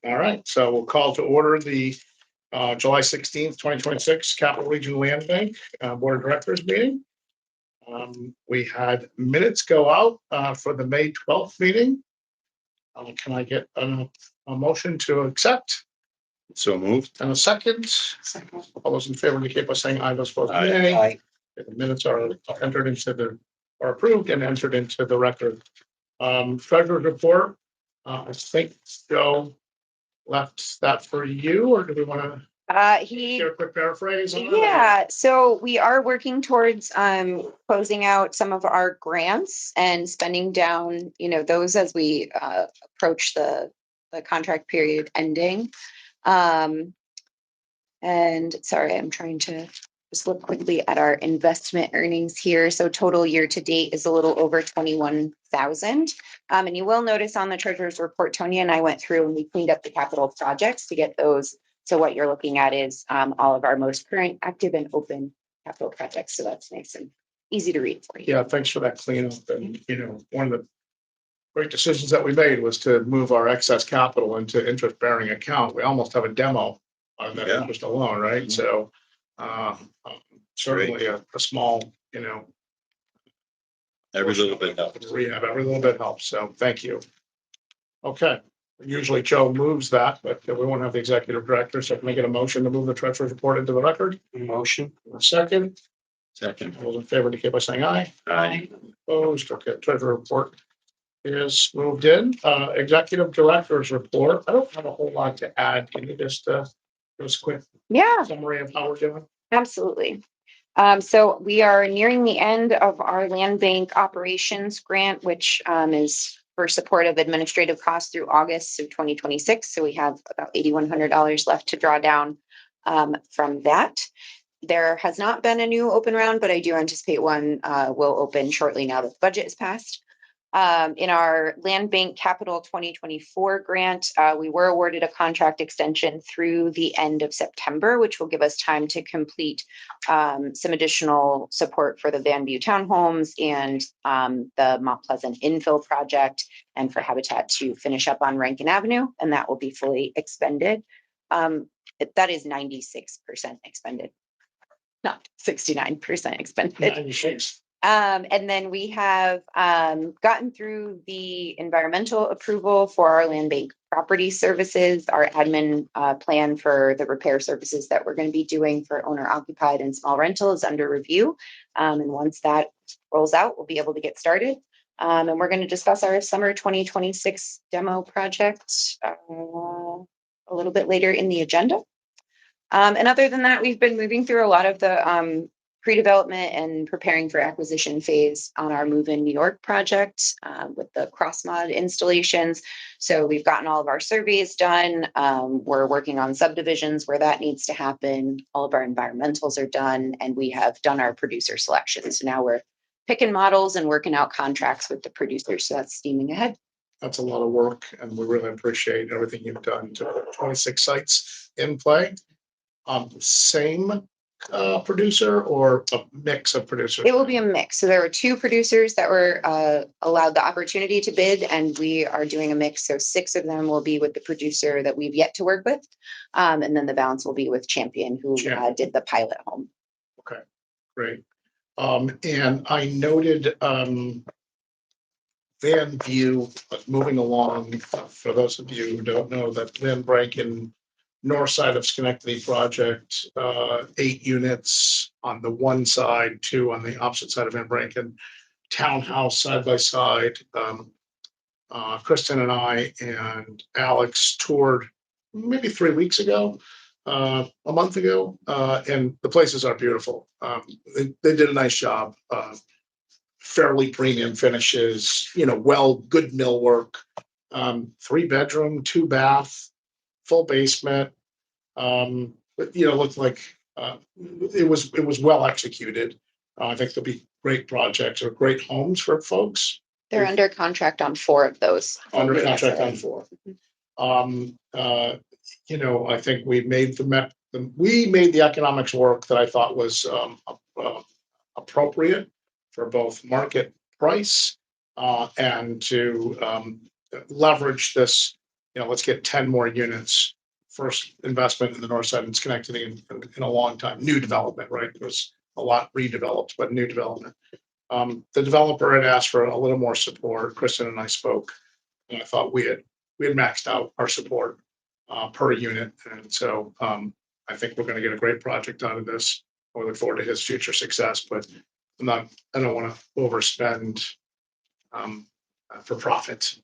All right, so we'll call to order the July 16th, 2026 Capital Region Land Bank Board of Directors meeting. We had minutes go out for the May 12th meeting. Can I get a motion to accept? So moved. And a second? Second. All those in favor indicate by saying aye. Those opposed, Aye. nay. Aye. The minutes are entered into the, are approved and entered into the record. Treasurer's report, I think Joe left that for you, or do we want to He, hear a quick paraphrase on it? yeah, so we are working towards closing out some of our grants and spending down, those as we approach the contract period ending. And sorry, I'm trying to just look quickly at our investment earnings here. So total year to date is a little over 21,000. And you will notice on the treasurer's report, Tonya and I went through and we cleaned up the capital projects to get those. So what you're looking at is all of our most current, active and open capital projects. So that's nice and easy to read for you. Yeah, thanks for that cleanup. And, one of the great decisions that we made was to move our excess capital into interest-bearing account. We almost have a demo on that Yeah. interest alone, right? Mhm. So certainly a small, Every little bit helps. rehab, every little bit helps. So thank you. Okay, usually Joe moves that, but we won't have the executive director. So can I get a motion to move the treasurer's report into the record? Motion. A second, Second. all those in favor indicate by saying aye. Aye. Opposed, okay, treasurer report is moved in. Executive director's report. I don't have a whole lot to add. Can you just give us a quick Yeah. summary of how we're doing? Absolutely. So we are nearing the end of our land bank operations grant, which is for support of administrative costs through August of 2026. So we have about $8,100 left to draw down from that. There has not been a new open round, but I do anticipate one will open shortly now that the budget is passed. In our Land Bank Capital 2024 grant, we were awarded a contract extension through the end of September, which will give us time to complete some additional support for the Van View Townhomes and the Mount Pleasant infill project, and for Habitat to finish up on Rankin Avenue, and that will be fully expended. That is 96% expended, not 69% expended. 96. And then we have gotten through the environmental approval for our land bank property services. Our admin plan for the repair services that we're going to be doing for owner occupied and small rental is under review. And once that rolls out, we'll be able to get started. And we're going to discuss our summer 2026 demo project a little bit later in the agenda. And other than that, we've been moving through a lot of the pre-development and preparing for acquisition phase on our Move in New York project with the cross-mod installations. So we've gotten all of our surveys done. We're working on subdivisions where that needs to happen. All of our environmentals are done, and we have done our producer selection. So now we're picking models and working out contracts with the producers. So that's steaming ahead. That's a lot of work, and we really appreciate everything you've done to 26 sites in play. Same producer or a mix of producers? It will be a mix. So there were 2 producers that were allowed the opportunity to bid, and we are doing a mix. So 6 of them will be with the producer that we've yet to work with. And then the balance will be with Champion, who did the pilot home. Okay, great. And I noted Van View moving along. For those of you who don't know, that Van Branken north side of Schenectady project, 8 units on the one side, 2 on the opposite side of Van Branken, townhouse side by side. Kristen and I and Alex toured maybe 3 weeks ago, a month ago, and the places are beautiful. They did a nice job. Fairly premium finishes, good millwork, 3-bedroom, 2-bath, full basement. Looked like it was well executed. I think there'll be great projects or great homes for folks. They're under contract on 4 of those. Under contract on 4. I think we made the economics work that I thought was appropriate for both market price and to leverage this let's get 10 more units. First investment in the north side and Schenectady in a long time, new development, right? It was a lot redeveloped, but new development. The developer had asked for a little more support. Kristen and I spoke, and I thought we had maxed out our support per unit. And so I think we're going to get a great project out of this. I look forward to his future success, but I don't want to overspend for profit,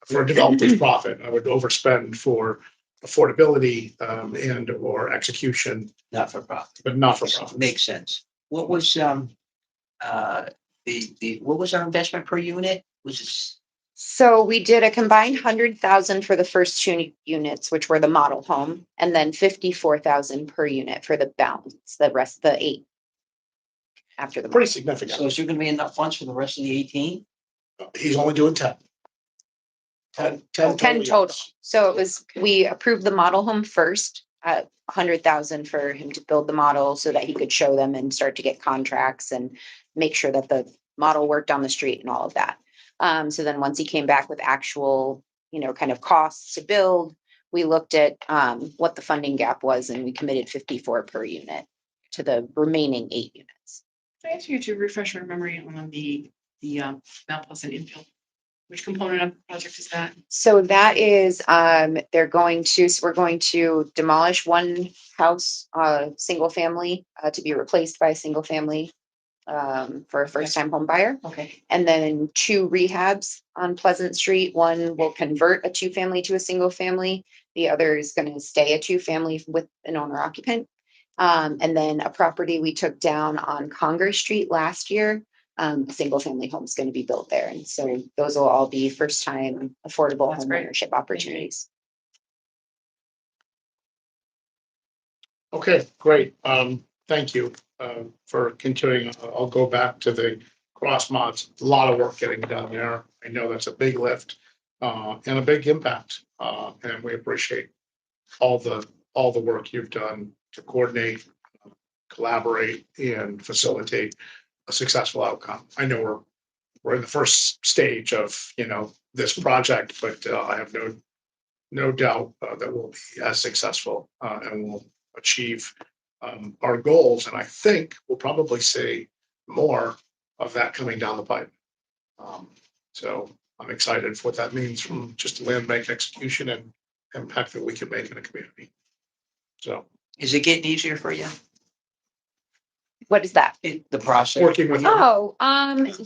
for a developer's profit. I would overspend for affordability and or execution, Not for profit. but not for profit. Makes sense. What was, what was our investment per unit? Was it, So we did a combined 100,000 for the first two units, which were the model home, and then 54,000 per unit for the balance, the rest, the 8. After the. Pretty so significant. is there gonna be enough funds for the rest of the 18? He's only doing 10. 10 10 total. units. So it was, we approved the model home first at 100,000 for him to build the model so that he could show them and start to get contracts and make sure that the model worked on the street and all of that. So then once he came back with actual, kind of costs to build, we looked at what the funding gap was and we committed 54 per unit to the remaining 8 units. Can I ask you to refresh my memory on the Mount Pleasant infill? Which component of the project is that? So that is, we're going to demolish one house, single family, to be replaced by a single family for a first time home buyer. Okay. And then 2 rehabs on Pleasant Street. One will convert a 2-family to a single family. The other is going to stay a 2-family with an owner occupant. And then a property we took down on Congress Street last year. A single family home is going to be built there. And so those will all be first time affordable That's home great. ownership opportunities. Okay, great. Thank you for continuing. I'll go back to the cross mods. A lot of work getting done there. I know that's a big lift and a big impact. And we appreciate all the work you've done to coordinate, collaborate, and facilitate a successful outcome. I know we're in the first stage of this project, but I have no doubt that we'll be as successful and we'll achieve our goals. And I think we'll probably see more of that coming down the pipe. So I'm excited for what that means from just land bank execution and impact that we can make in a community. So Is it getting easier for you? What is that? The process? working with. Oh,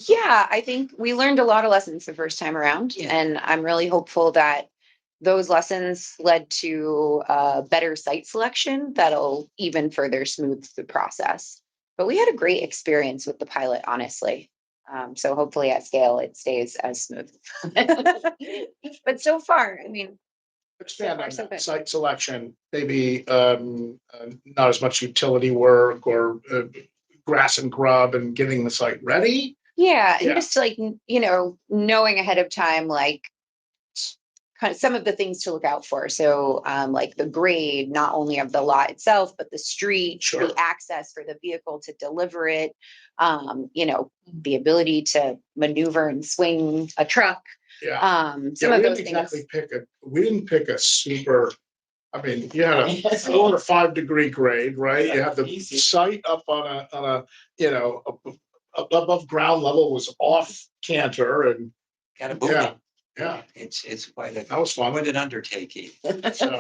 yeah, I think we learned a lot of lessons the first time around, Yeah. and I'm really hopeful that those lessons led to better site selection that'll even further smooth the process. But we had a great experience with the pilot, honestly. So hopefully at scale, it stays as smooth. But so far, I mean, Expand on So that good. site selection, maybe not as much utility work or grass and grub and getting the site ready. yeah, and Yeah. just like, knowing ahead of time, like kind of some of the things to look out for. So like the grade, not only of the lot itself, but the street, Sure. the access for the vehicle to deliver it, the ability to maneuver and swing a truck. Yeah. Some Yeah, of we those didn't things. exactly we didn't pick a super, I mean, you had a 4 to 5 degree grade, right? You had the Easy. site up on a, above ground level was off canter and Got to move yeah, it. yeah, It's quite that was fun. an undertaking. So,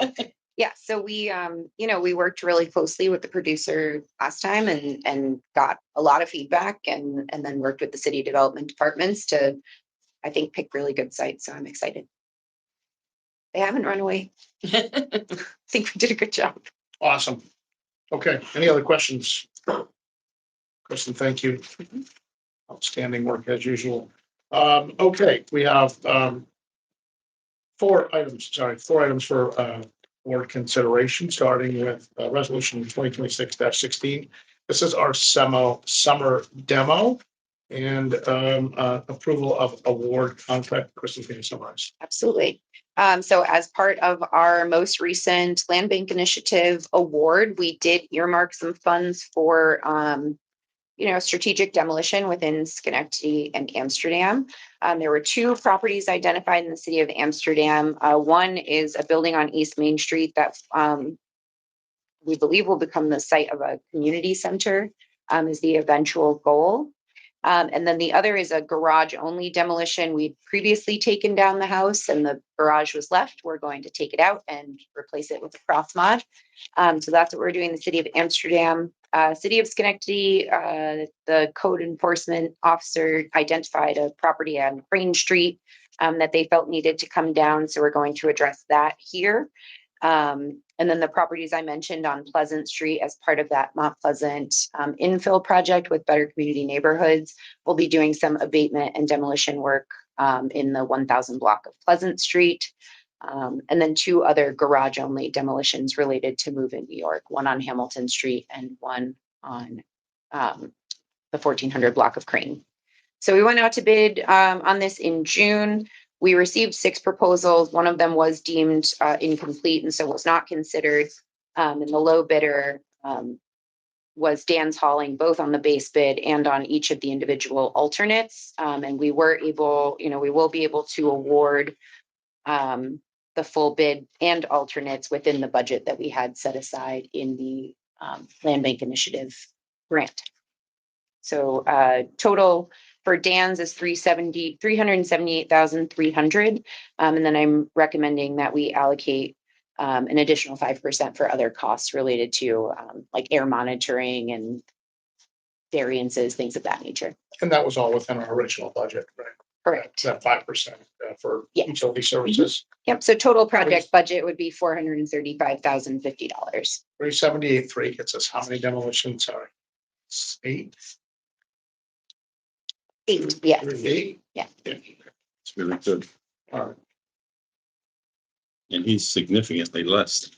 Yeah, so we, we worked really closely with the producer last time and got a lot of feedback and then worked with the city development departments to, I think, pick really good sites. So I'm excited. They haven't run away. I think we did a good job. awesome. Okay, any other questions? Kristen, thank you. Outstanding work as usual. Okay, we have 4 items for board consideration, starting with resolution 2026-16. This is our summer demo and approval of award contract. Kristen, can you summarize? Absolutely. So as part of our most recent Land Bank Initiative award, we did earmark some funds for strategic demolition within Schenectady and Amsterdam. There were two properties identified in the city of Amsterdam. One is a building on East Main Street that we believe will become the site of a community center, is the eventual goal. And then the other is a garage only demolition. We'd previously taken down the house and the garage was left. We're going to take it out and replace it with a cross mod. So that's what we're doing in the city of Amsterdam. City of Schenectady, the code enforcement officer identified a property on Crane Street that they felt needed to come down. So we're going to address that here. And then the properties I mentioned on Pleasant Street as part of that Mount Pleasant infill project with Better Community Neighborhoods, we'll be doing some abatement and demolition work in the 1000 block of Pleasant Street. And then two other garage only demolitions related to Move in New York, one on Hamilton Street and one on the 1400 block of Crane. So we went out to bid on this in June. We received 6 proposals. One of them was deemed incomplete and so was not considered. And the low bidder was Dan's Hauling, both on the base bid and on each of the individual alternates. And we were able, we will be able to award the full bid and alternates within the budget that we had set aside in the Land Bank Initiative grant. So total for Dan's is $378,300. And then I'm recommending that we allocate an additional 5% for other costs related to like air monitoring and variances, things of that nature. And that was all within our original budget, right? Correct. That 5% for Yeah. utility services. Yep. So total project budget would be $435,050. 378.3 gets us how many demolitions? Sorry. 8? 8. Yeah. 8? Yeah. It's really good. All right. And he's significantly less.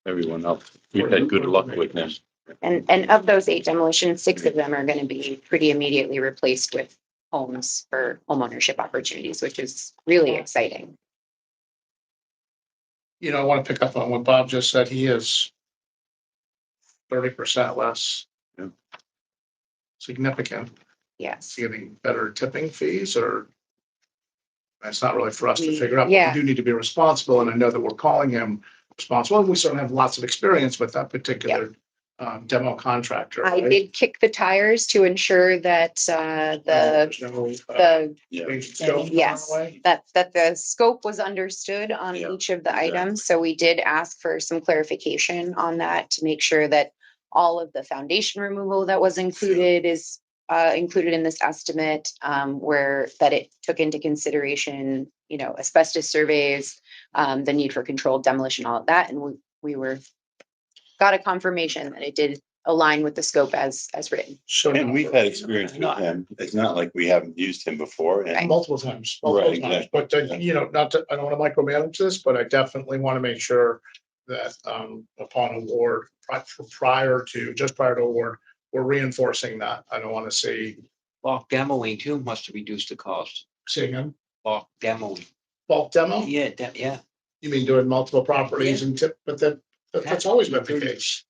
Everyone else, we've had good luck with him. And of those 8 demolitions, 6 of them are going to be pretty immediately replaced with homes for homeownership opportunities, which is really exciting. I want to pick up on what Bob just said. He is 30% less. Yeah. Significant. Yes. Getting better tipping fees, or that's not really for us to figure out. But Yeah. we do need to be responsible, and I know that we're calling him responsible, and we certainly have lots of experience with that particular demo contractor. I right? did kick the tires to ensure that There's no, the Yeah. change of scope along the yes, way. that the scope was understood on Yeah, each of the exactly. items. So we did ask for some clarification on that to make sure that all of the foundation removal that was included is included in this estimate, where that it took into consideration, asbestos surveys, the need for controlled demolition, all of that. And we got a confirmation that it did align with the scope as written. So And we've had experience with him. It's not like we haven't used him before. And multiple times, Right, but I don't want to micromanage this, but I definitely want to make sure that upon award, prior to award, we're reinforcing that. I don't want to see Bulk demoing too must have reduced the cost. him Bulk demoing. bulk demo. Yeah, yeah. You mean doing multiple properties and but that's always been the case.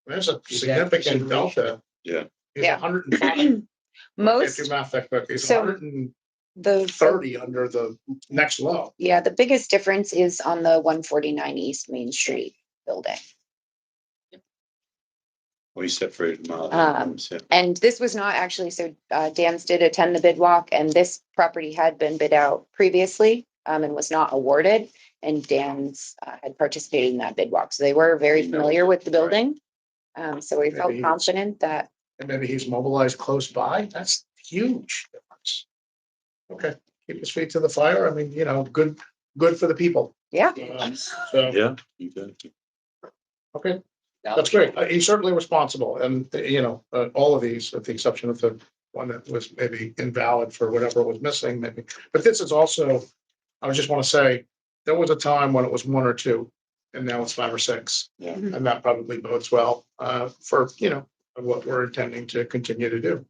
There's a Is that significant consideration? delta. Yeah. He's Yeah. 105. If Most your math that quick, he's So- 130 the under the next low. the biggest difference is on the 149 East Main Street building. We separated them out. And this was not actually, so Dan's did attend the bid walk, and this property had been bid out previously and was not awarded. And Dan's had participated in that bid walk. So they were very familiar with the building. So we felt Maybe he's- confident that, And maybe he's mobilized close by. That's huge difference. Okay, keep his feet to the fire. I mean, good for the people. yeah, So, Yeah. Exactly. okay, that's great. He's certainly responsible and, all of these, with the exception of the one that was maybe invalid for whatever was missing, maybe. But this is also, I just want to say, there was a time when it was 1 or 2 and now it's 5 or 6. Yeah. And that probably bodes well for, what we're intending to continue to do.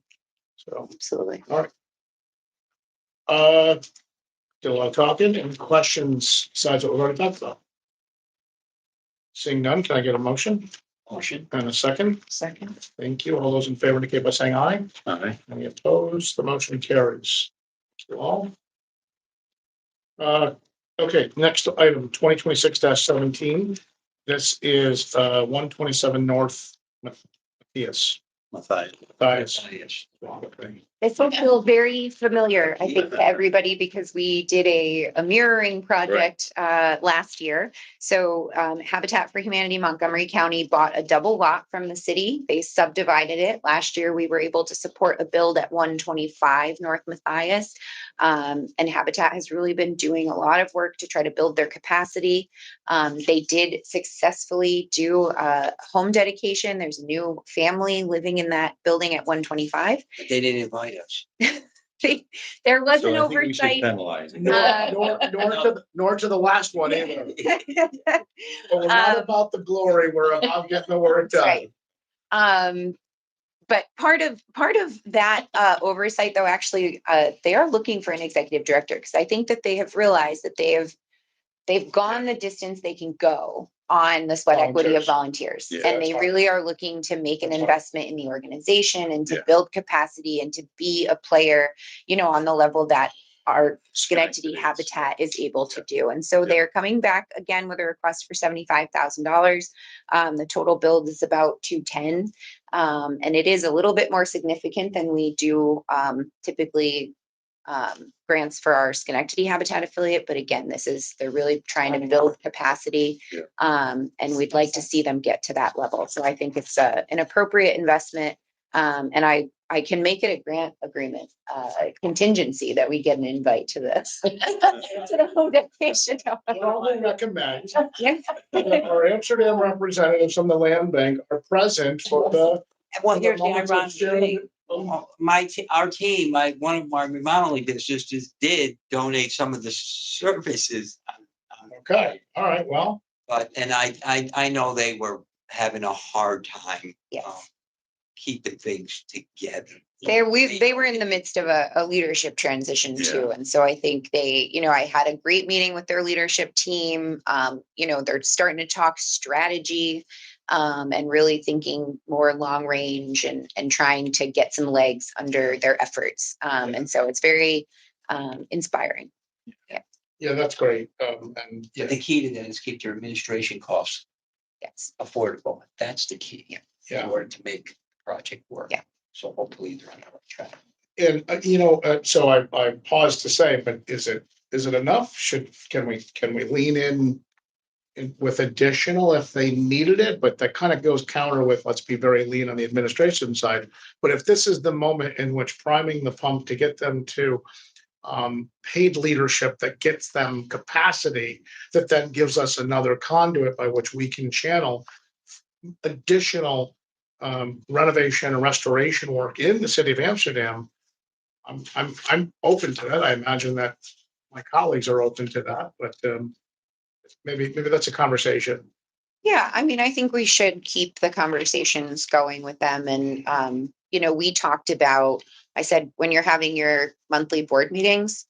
So, absolutely. did a lot of talking. Any questions besides what we've already talked about? Seeing none, can I get a motion? Motion. And a second. Second. Thank you. All those in favor indicate by saying aye. Aye. Any opposed? The motion carries. Thank you all. Okay, next item, 2026-17. This is 127 North Matthias. Matthias. Yes. Okay. This will feel very familiar, I think, to everybody because we did a mirroring project last year. So Habitat for Humanity Montgomery County bought a double lot from the city. They subdivided it. Last year, we were able to support a build at 125 North Matthias. And Habitat has really been doing a lot of work to try to build their capacity. They did successfully do a home dedication. There's a new family living in that building at 125. They didn't invite us. There was So an I think we should oversight. penalize it. Nor to the last one either. But we're not about the glory, we're about getting the work done. Right. But part of that oversight, though, actually, they are looking for an executive director because I think that they have realized that they've gone the distance they can go on the sweat equity of volunteers. Yeah, And they really are looking to make an investment in the organization and to Yeah. build capacity and to be a player, on the level that our Schenectady Habitat is able to do. And so they're coming back again with a request for $75,000. The total build is about 210. And it is a little bit more significant than we do typically grants for our Schenectady Habitat affiliate. But again, they're really trying to build capacity. Yeah. And we'd like to see them get to that level. So I think it's an appropriate investment. And I can make it a grant agreement, contingency that we get an invite to this. To the home dedication. Strongly recommend Yeah. that our Amsterdam representatives from the land bank are present for the. Well, For the here's the moment of ironic sharing thing. Our team, one of my remodeling businesses did donate some of the services. Okay, all right, well, But, and I know they were having a hard time. Yes. Keeping things together. They were in the midst of a leadership transition too. Yeah. And so I think I had a great meeting with their leadership team. They're starting to talk strategy and really thinking more long range and trying to get some legs under their efforts. And so it's very inspiring. yeah, that's great. And Yeah, the key to that is keep their administration costs Yes. affordable. That's the key. In yeah, order to make the project work. Yeah. So hopefully they're on the right track. and so I paused to say, but is it enough? Can we lean in with additional if they needed it? But that kind of goes counter with, let's be very lean on the administration side. But if this is the moment in which priming the pump to get them to paid leadership that gets them capacity, that then gives us another conduit by which we can channel additional renovation and restoration work in the city of Amsterdam. I'm open to that. I imagine that my colleagues are open to that, but maybe that's a conversation. Yeah, I mean, I think we should keep the conversations going with them. And, we talked about, I said, when you're having your monthly board meetings,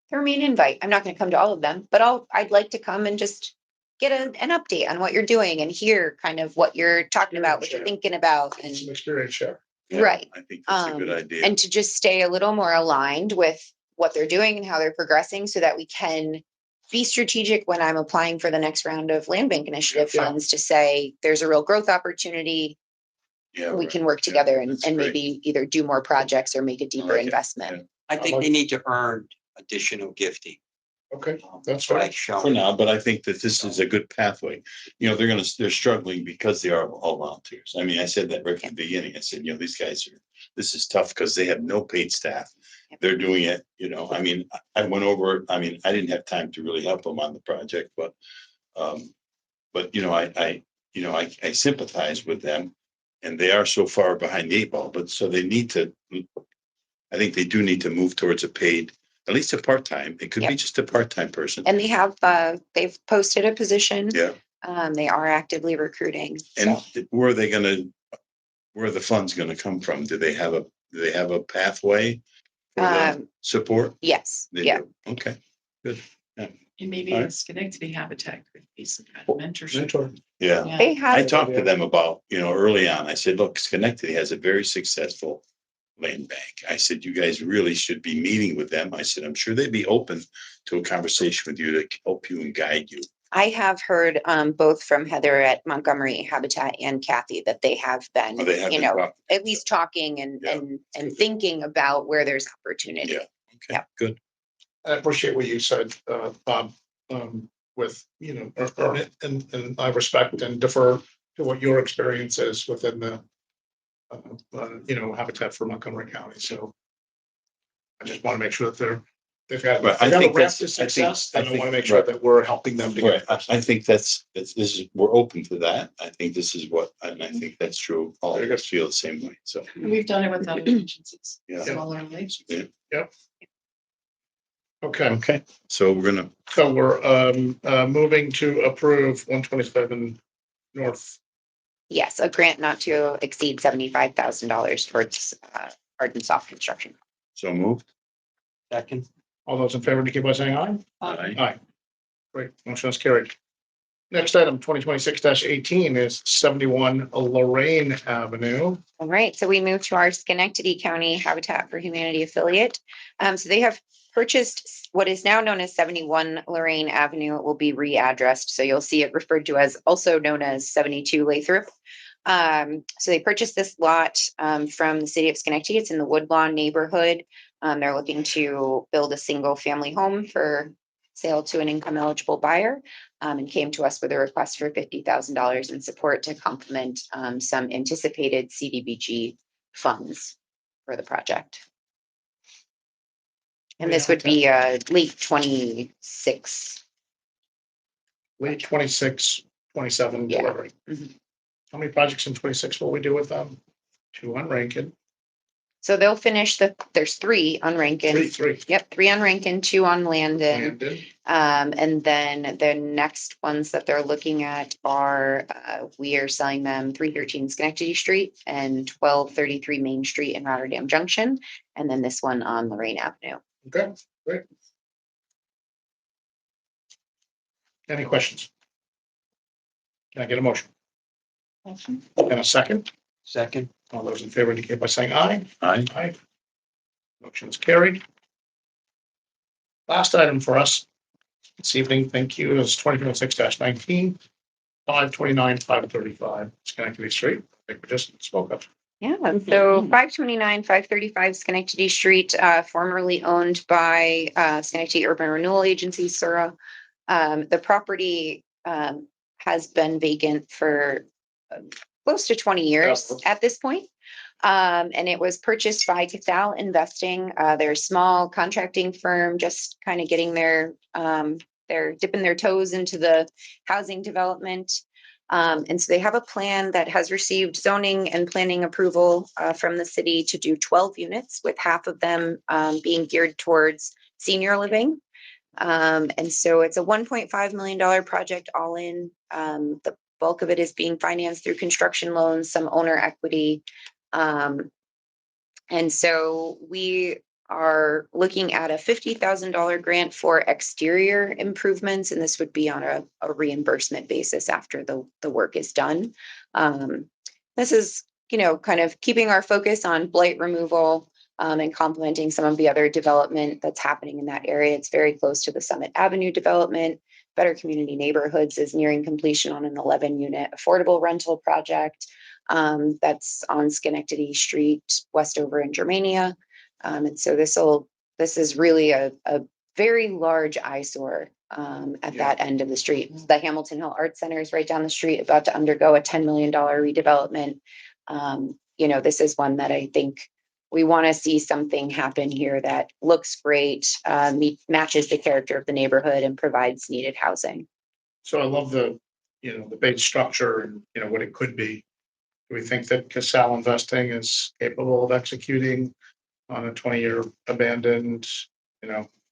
throw me an invite. I'm not going to come to all of them, but I'd like to come and just get an update on what you're doing and hear kind of what you're talking about, what you're thinking about. And Some experience share. Yeah, Right. I think that's a good idea. And to just stay a little more aligned with what they're doing and how they're progressing so that we can be strategic when I'm applying for the next round of land bank initiative Yeah. funds to say there's a real growth opportunity. Yeah, We right. can work Yeah, together and that's great. maybe either do more projects or make a deeper like it. investment. I think they need to earn additional gifting. Okay, that's Like right. showing. For now, but I think that this is a good pathway. They're struggling because they are all volunteers. I mean, I said that right from the beginning. I said, these guys this is tough because they have no paid staff. They're doing it, I mean, I went over, I didn't have time to really help them on the project, but I sympathize with them and they are so far behind the 8 ball, but so I think they do need to move towards a paid, at least a part-time. It could be Yep. just a part-time person. And they've posted a position. Yeah. They are actively recruiting. And So where are the funds gonna come from? Do they have a pathway for the support? yes, They yeah. do. Okay, good. And maybe Alright. a Schenectady Habitat could be some kind of mentorship. Mentor. Yeah. Yeah. They I have, talked to them about, early on, I said, look, Schenectady has a very successful land bank. I said, you guys really should be meeting with them. I said, I'm sure they'd be open to a conversation with you to help you and guide you. I have heard, both from Heather at Montgomery Habitat and Kathy that they have been, Or they have you been know, talking. at least talking and, Yeah, and thinking about where there's opportunity. Yeah. Okay, Yeah. good. I appreciate what you said, Bob, with, and I respect and defer to what your experience is within the, Habitat for Montgomery County, so I just want to make sure that they've got, Right, I they've got a think ramp that's- to I think- success, I and I think- want to make sure right. that we're helping them to Right, get. I think this is, we're open to that. I think this is what, and I think that's true. All of us feel the same way, so. And we've done it with other agencies, Yeah. smaller lakes. Okay, Okay, so we're gonna, so we're, moving to approve 127 North. Yes, a grant not to exceed $75,000 towards, hard and soft construction. so moved. Second, All those in favor, indicate by saying aye. Aye. Aye. Great, motion is carried. Next item, 2026-18 is 71 Lorraine Avenue. All right, so we move to our Schenectady County Habitat for Humanity affiliate. So they have purchased what is now known as 71 Lorraine Avenue. It will be readdressed, so you'll see it referred to as, also known as 72 Lathrop. So they purchased this lot from the city of Schenectady. It's in the Woodlawn neighborhood. They're looking to build a single family home for sale to an income eligible buyer, and came to us with a request for $50,000 in support to complement some anticipated CDBG funds for the project. And this would be late 26. Late 26, 27 Yeah. delivery. Mhm. How many projects in 26 will we do with them? 2 on Rankin, So they'll finish there's 3 on Rankin. three Yep, 3 on Rankin, 2 on Landon. Landon. And then the next ones that they're looking at are, we are selling them 313 Schenectady Street and 1233 Main Street in Rotterdam Junction. And then this one on Lorraine Avenue. Okay, great. Any questions? Can I get a motion? Motion. And a second? second, All those in favor indicate by saying aye. Aye. Aye. Motion is carried. Last item for us this evening, thank you, is 2026-19, 529, 535 Schenectady Street. I think we just spoke of. Yeah, so 529, 535 Schenectady Street, formerly owned by Schenectady Urban Renewal Agency, SURA. The property has been vacant for close to 20 years at this point. And it was purchased by Casal Investing. They're a small contracting firm, just kind of getting they're dipping their toes into the housing development. And so they have a plan that has received zoning and planning approval from the city to do 12 units, with half of them being geared towards senior living. And so it's a $1.5 million project all in. The bulk of it is being financed through construction loans, some owner equity. And so we are looking at a $50,000 grant for exterior improvements, and this would be on a reimbursement basis after the work is done. This is, kind of keeping our focus on blight removal and complementing some of the other development that's happening in that area. It's very close to the Summit Avenue development. Better Community Neighborhoods is nearing completion on an 11-unit affordable rental project that's on Schenectady Street, Westover and Germania. And so this is really a very large eyesore at that end of the street. The Hamilton Hill Arts Center is right down the street, about to undergo a $10 million redevelopment. This is one that I think we want to see something happen here that looks great, matches the character of the neighborhood and provides needed housing. So I love the base structure and, what it could be. Do we think that Casal Investing is capable of executing on a 20-year abandoned,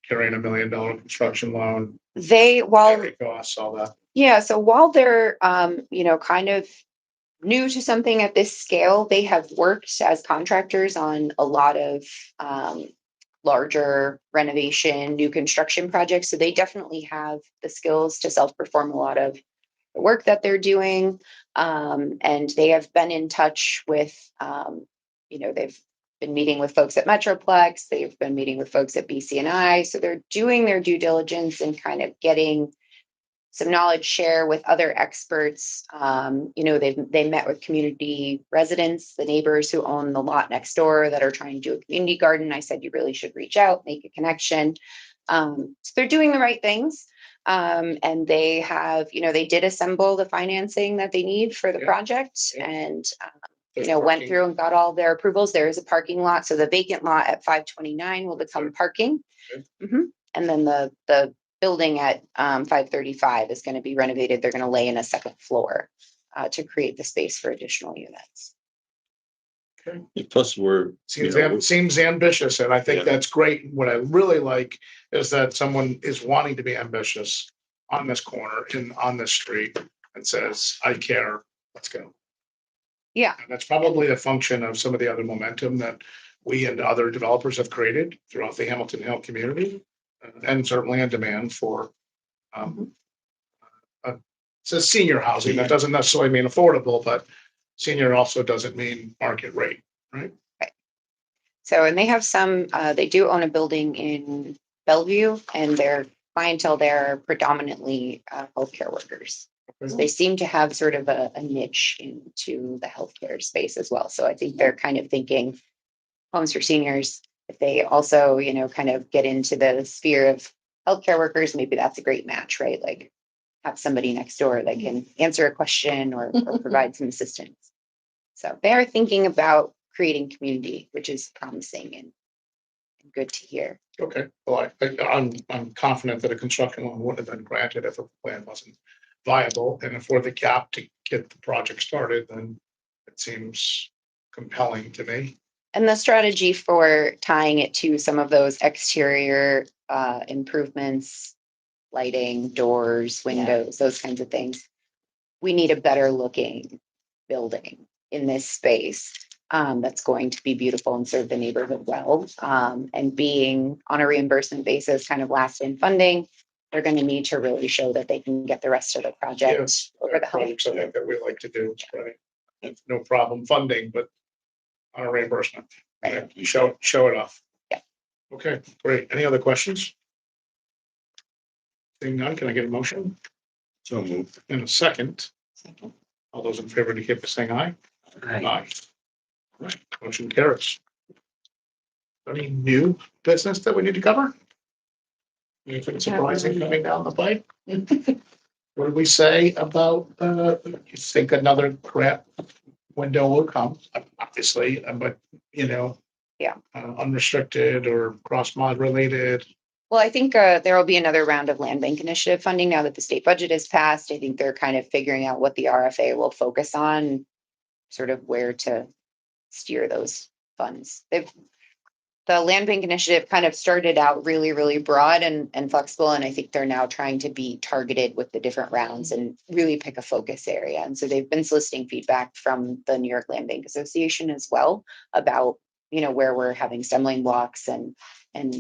carrying $1 million construction loan? Carry costs, all that. Yeah, so while they're, kind of new to something at this scale, they have worked as contractors on a lot of larger renovation, new construction projects. So they definitely have the skills to self-perform a lot of the work that they're doing. And they have been in touch with, they've been meeting with folks at Metroplex. They've been meeting with folks at BCNI. So they're doing their due diligence and kind of getting some knowledge share with other experts. They met with community residents, the neighbors who own the lot next door that are trying to do a community garden. I said, you really should reach out, make a connection. So they're doing the right things. And they have, they did assemble the financing that they need for the Yeah. project Yeah. and, There's went parking. through and got all their approvals. There is a parking lot. So the vacant lot at 529 will become parking. Okay. Mhm. And then the building at 535 is going to be renovated. They're going to lay in a second floor to create the space for additional units. Plus, we're, you know, we're- Seems ambitious, and I think Yeah. that's great. What I really like is that someone is wanting to be ambitious on this corner and on this street and says, I care, let's go. Yeah. And that's probably a function of some of the other momentum that we and other developers have created throughout the Hamilton Hill community. And certainly a demand for, it's a senior housing. That doesn't necessarily mean affordable, but senior also doesn't mean market rate, right? So, and they have they do own a building in Bellevue and their clientele there are predominantly healthcare workers. So they seem to have sort of a niche into the healthcare space as well. So I think they're kind of thinking homes for seniors. If they also, kind of get into the sphere of healthcare workers, maybe that's a great match, right? Like have somebody next door that can answer a question or provide some assistance. So they are thinking about creating community, which is promising and good to hear. Okay, well, I'm confident that a construction loan would have been granted if the plan wasn't viable, and if we're the cap to get the project started, then it seems compelling to me. And the strategy for tying it to some of those exterior improvements, lighting, doors, windows, those kinds of things. We need a better looking building in this space that's going to be beautiful and serve the neighborhood well. And being on a reimbursement basis, kind of last in funding, they're going to need to really show that they can get the rest of the project Yes, over the hump. projects I think that we like to do, right? No problem funding, but on a reimbursement. Right. You show it off. Yeah. Okay, great. Any other questions? Seeing none, can I get a motion? so moved. In a second. All those in favor indicate by saying aye. Aye. Right, motion carries. Any new business that we need to cover? Anything surprising coming down the pipe? What did we say about, you think another grant window will come, obviously, but, Yeah. Unrestricted or cross-mod related. Well, I think there will be another round of land bank initiative funding now that the state budget is passed. I think they're kind of figuring out what the RFA will focus on, sort of where to steer those funds. The land bank initiative kind of started out really, really broad and flexible. And I think they're now trying to be targeted with the different rounds and really pick a focus area. And so they've been soliciting feedback from the New York Land Bank Association as well about, where we're having stumbling blocks and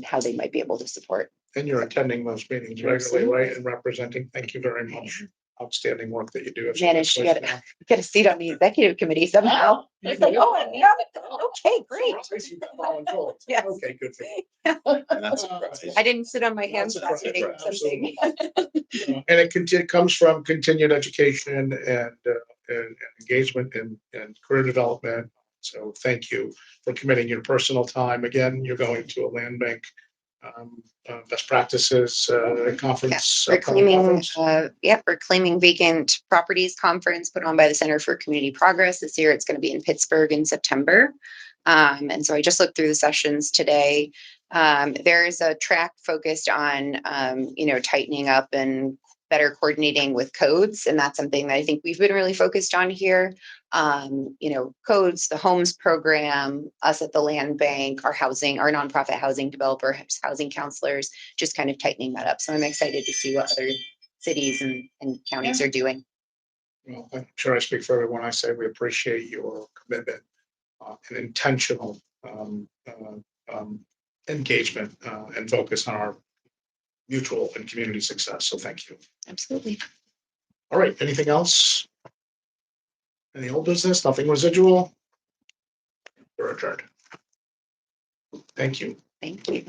how they might be able to support. And you're attending those meetings regularly, right? And representing. Thank you very much. Outstanding work that you do. Managed to get a seat on the executive committee somehow. It's like, oh, yeah, okay, great. Yes. Okay, good. for you. Not surprised. I didn't sit on my Not hands surprised, fascinating absolutely. something. And it comes from continued education and engagement and career development. So thank you for committing your personal time. Again, you're going to a land bank best practices conference. Reclaiming vacant properties conference put on by the Center for Community Progress. This year it's going to be in Pittsburgh in September. And so I just looked through the sessions today. There is a track focused on, tightening up and better coordinating with codes. And that's something that I think we've been really focused on here. Codes, the homes program, us at the land bank, our nonprofit housing developer, housing counselors, just kind of tightening that up. So I'm excited to see what other cities and counties are doing. Well, I'm sure I speak for everyone. I say we appreciate your commitment and intentional engagement and focus on our mutual and community success. So thank you. Absolutely. All right, anything else? Any old business? Nothing residual? We're adjourned. Thank you. Thank you.